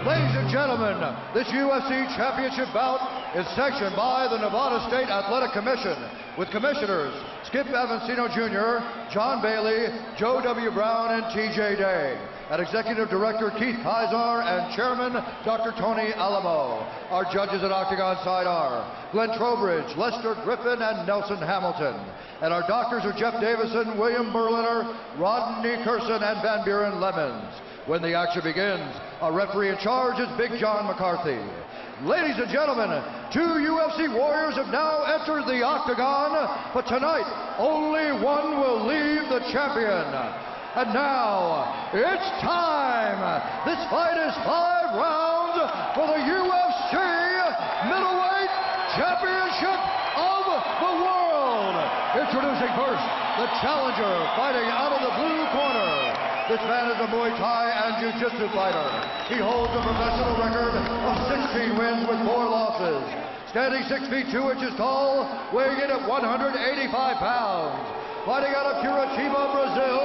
Ladies and gentlemen, this UFC Championship bout is sanctioned by the Nevada State Athletic Commission with commissioners Skip Avancino Jr., John Bailey, Joe W. Brown, and T.J. Day, and Executive Director Keith Kaiser and Chairman Dr. Tony Alamo. Our judges at Octagon side are Glenn Trowbridge, Lester Griffin, and Nelson Hamilton. And our doctors are Jeff Davison, William Berliner, Rodney Curson, and Van Buren Lemons. When the action begins, our referee in charge is Big John McCarthy. Ladies and gentlemen, two UFC warriors have now entered the octagon, but tonight only one will leave the champion. And now, it's time! This fight is 5 rounds for the UFC Middleweight Championship of the World! Introducing first, the challenger fighting out of the blue corner. This man is a Muay Thai and Jiu-Jitsu fighter. He holds a professional record of 16 wins with 4 losses. Standing 6 feet 2 inches tall, weighing in at 185 pounds. Fighting out of Curitiba, Brazil,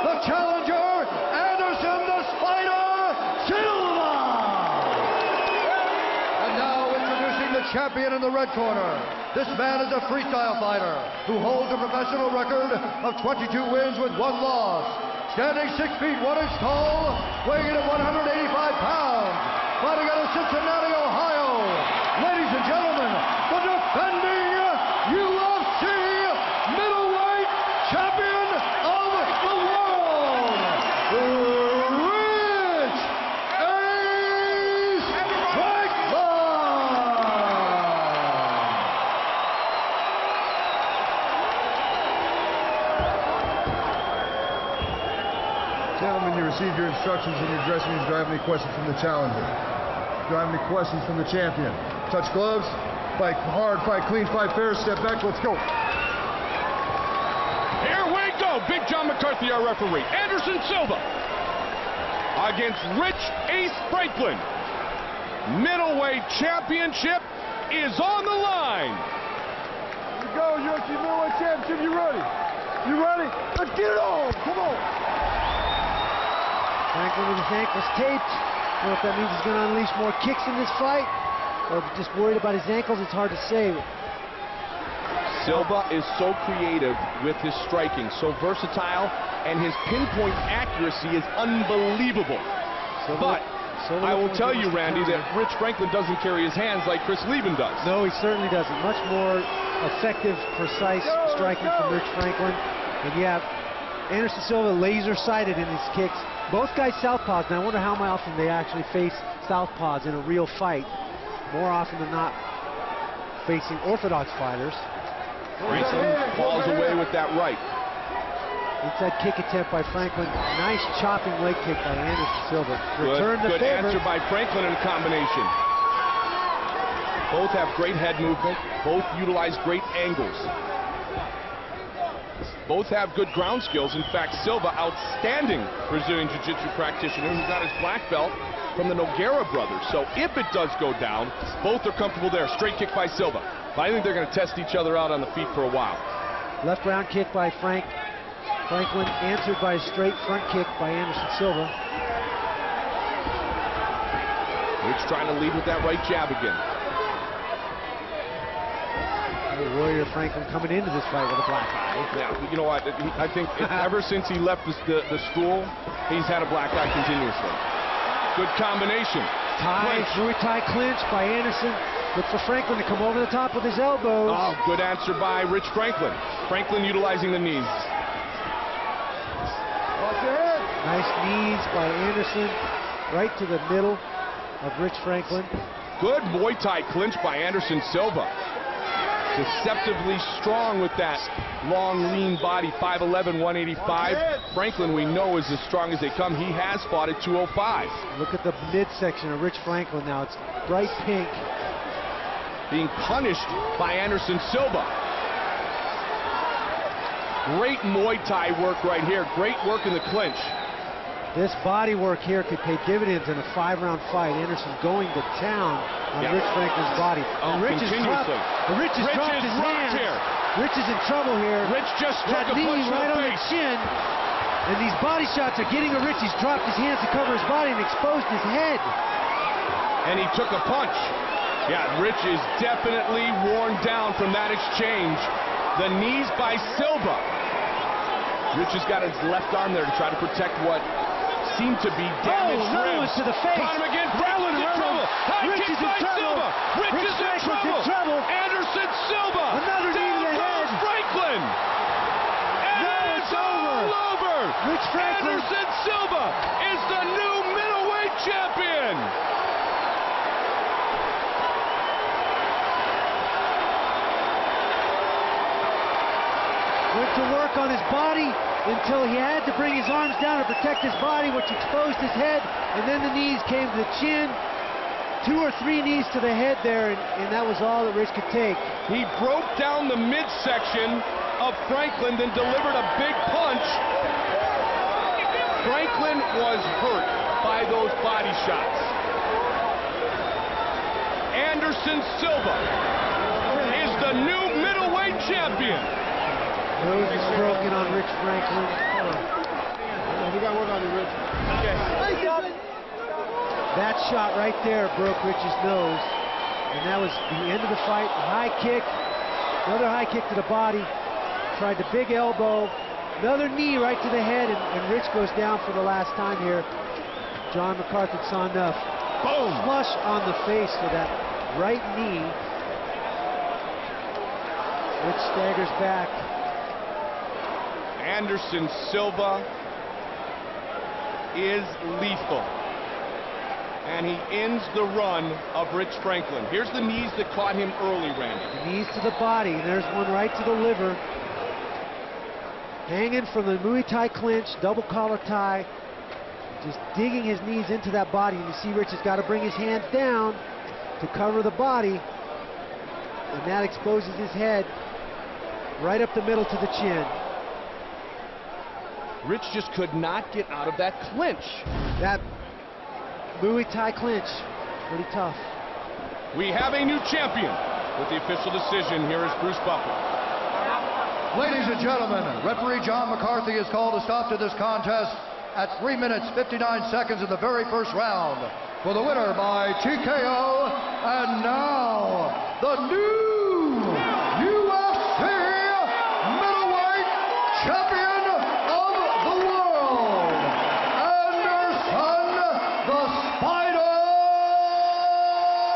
the challenger, Anderson the Spider Silva! And now introducing the champion in the red corner. This man is a freestyle fighter who holds a professional record of 22 wins with 1 loss. Standing 6 feet 1 inch tall, weighing in at 185 pounds, fighting out of Cincinnati, Ohio. Ladies and gentlemen, the defending UFC Middleweight Champion of the World, Rich Ace Franklin! Gentlemen, you received your instructions in your dressing rooms. Do you have any questions from the challenger? Do you have any questions from the champion? Touch gloves, fight hard, fight clean, fight fair, step back, let's go. Here we go. Big John McCarthy, our referee. Anderson Silva against Rich Ace Franklin. Middleweight championship is on the line. Here we go, UFC Middleweight Championship, you ready? You ready? Let's get it on, come on. Franklin with his ankles taped. I don't know if that means he's going to unleash more kicks in this fight, or if he's just worried about his ankles. It's hard to say. Silva is so creative with his striking, so versatile, and his pinpoint accuracy is unbelievable. But I will tell you, Randy, that Rich Franklin doesn't carry his hands like Chris Lieben does. No, he certainly doesn't. Much more effective, precise striking from Rich Franklin. And yeah, Anderson Silva laser-sighted in his kicks. Both guys southpaws, and I wonder how often they actually face southpaws in a real fight. More often than not, facing orthodox fighters. Franklin falls away with that right. Inside kick attempt by Franklin. Nice chopping leg kick by Anderson Silva. Return the good favor. answer by Franklin in combination. Both have great head movement. Both utilize great angles. Both have good ground skills. In fact, Silva, outstanding Brazilian Jiu-Jitsu practitioner who got his black belt from the Nogueira brothers. So if it does go down, both are comfortable there. Straight kick by Silva. But I think they're going to test each other out on the feet for a while. Left round kick by Franklin, answered by a straight front kick by Anderson Silva. Rich trying to lead with that right jab again. Warrior Franklin coming into this fight with a black eye. Yeah, you know what? I think ever since he left the school, he's had a black eye continuously. Good combination. Muay Thai clinch by Anderson. Look for Franklin to come over the top with his elbows. Oh, good answer by Rich Franklin. Franklin utilizing the knees. Nice knees by Anderson, right to the middle of Rich Franklin. Good Muay Thai clinch by Anderson Silva. Deceptively strong with that long, lean body, 5'11", 185. Franklin, we know, is as strong as they come. He has fought at 205. Look at the midsection of Rich Franklin now. It's bright pink. Being punished by Anderson Silva. Great Muay Thai work right here. Great work in the clinch. This body work here could pay dividends in a 5-round fight. Anderson going to town on Rich Franklin's body. And Rich continuously. Rich has dropped his hands. Here. Rich is in trouble here. Rich just struck a punch right in the on face. the chin. And these body shots are getting to Rich. He's dropped his hands to cover his body and exposed his head. and he took a punch. Yeah, Rich is definitely worn down from that exchange. The knees by Silva. Rich has got his left arm there to try to protect what seemed to be damaged ribs. To the face. Caught him again. Franklin's in trouble. High kick by Silva. Rich is in trouble. Anderson Silva. Another knee to the head. Franklin. And it's all over. Rich Franklin. Anderson Silva is the new middleweight champion. Went to work on his body until he had to bring his arms down to protect his body, which exposed his head, and then the knees came to the chin. 2 or 3 knees to the head there, and that was all that Rich could take. He broke down the midsection of Franklin, then delivered a big punch. Franklin was hurt by those body shots. Anderson Silva is the new middleweight champion. Nose is broken on Rich Franklin. We got work on you, Rich. Okay. That shot right there broke Rich's nose, and that was the end of the fight. High kick, another high kick to the body. Tried the big elbow, another knee right to the head, and Rich goes down for the last time here. John McCarthy saw enough. Boom! Flush on the face with that right knee. Rich staggers back. Anderson Silva is lethal. And he ends the run of Rich Franklin. Here's the knees that caught him early, Randy. The knees to the body. There's one right to the liver. Hanging from the Muay Thai clinch, double collar tie. Just digging his knees into that body. And you see Rich has got to bring his hands down to cover the body. And that exposes his head right up the middle to the chin. Rich just could not get out of that clinch. That Muay Thai clinch, pretty tough. We have a new champion. With the official decision, here is Bruce Buffer. Ladies and gentlemen, referee John McCarthy is called to stop to this contest at 3 minutes 59 seconds of the very first round. For the winner by TKO, and now the new